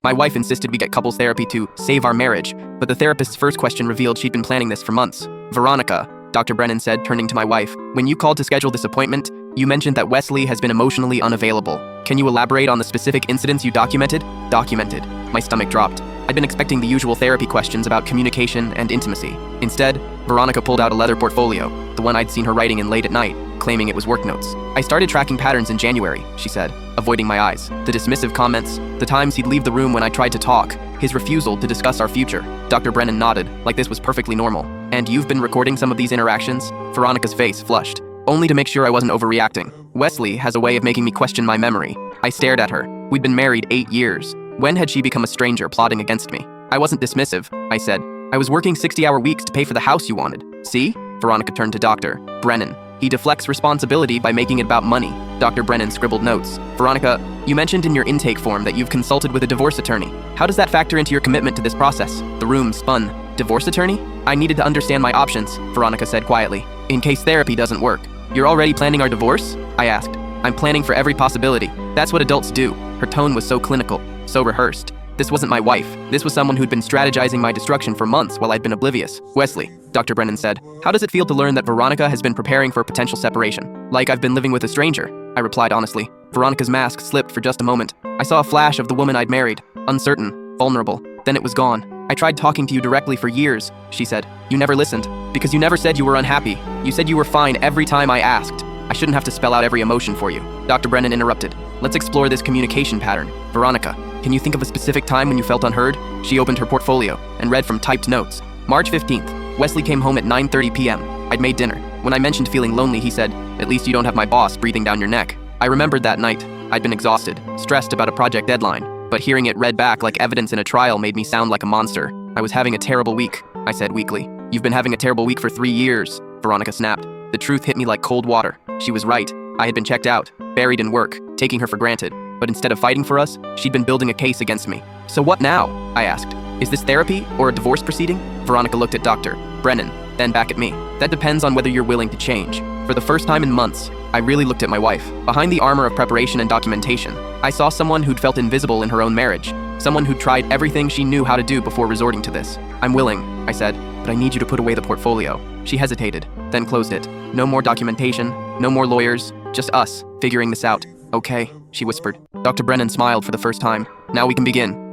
My wife insisted we get couples therapy to save our marriage, but the therapist's first question revealed she'd been planning this for months. Veronica, Dr. Brennan said, turning to my wife, when you called to schedule this appointment, you mentioned that Wesley has been emotionally unavailable. Can you elaborate on the specific incidents you documented? Documented. My stomach dropped. I'd been expecting the usual therapy questions about communication and intimacy. Instead, Veronica pulled out a leather portfolio, the one I'd seen her writing in late at night, claiming it was work notes. I started tracking patterns in January, she said, avoiding my eyes. The dismissive comments, the times he'd leave the room when I tried to talk, his refusal to discuss our future. Dr. Brennan nodded, like this was perfectly normal. And you've been recording some of these interactions? Veronica's face flushed, only to make sure I wasn't overreacting. Wesley has a way of making me question my memory. I stared at her. We'd been married 8 years. When had she become a stranger plotting against me? I wasn't dismissive, I said. I was working 60-hour weeks to pay for the house you wanted. See? Veronica turned to Dr. Brennan. He deflects responsibility by making it about money. Dr. Brennan scribbled notes. Veronica, you mentioned in your intake form that you've consulted with a divorce attorney. How does that factor into your commitment to this process? The room spun. Divorce attorney? I needed to understand my options, Veronica said quietly, in case therapy doesn't work. You're already planning our divorce? I asked. I'm planning for every possibility. That's what adults do. Her tone was so clinical, so rehearsed. This wasn't my wife. This was someone who'd been strategizing my destruction for months while I'd been oblivious. Wesley, Dr. Brennan said, how does it feel to learn that Veronica has been preparing for a potential separation? Like I've been living with a stranger, I replied honestly. Veronica's mask slipped for just a moment. I saw a flash of the woman I'd married, uncertain, vulnerable. Then it was gone. I tried talking to you directly for years, she said. You never listened, because you never said you were unhappy. You said you were fine every time I asked. I shouldn't have to spell out every emotion for you. Dr. Brennan interrupted. Let's explore this communication pattern. Veronica, can you think of a specific time when you felt unheard? She opened her portfolio and read from typed notes. March 15th. Wesley came home at 9:30 p.m. I'd made dinner. When I mentioned feeling lonely, he said, at least you don't have my boss breathing down your neck. I remembered that night. I'd been exhausted, stressed about a project deadline, but hearing it read back like evidence in a trial made me sound like a monster. I was having a terrible week, I said weakly. You've been having a terrible week for 3 years, Veronica snapped. The truth hit me like cold water. She was right. I had been checked out, buried in work, taking her for granted. But instead of fighting for us, she'd been building a case against me. So what now? I asked. Is this therapy or a divorce proceeding? Veronica looked at Dr. Brennan, then back at me. That depends on whether you're willing to change. For the first time in months, I really looked at my wife. Behind the armor of preparation and documentation, I saw someone who'd felt invisible in her own marriage. Someone who'd tried everything she knew how to do before resorting to this. I'm willing, I said, but I need you to put away the portfolio. She hesitated, then closed it. No more documentation, no more lawyers, just us, figuring this out. Okay, she whispered. Dr. Brennan smiled for the first time. Now we can begin.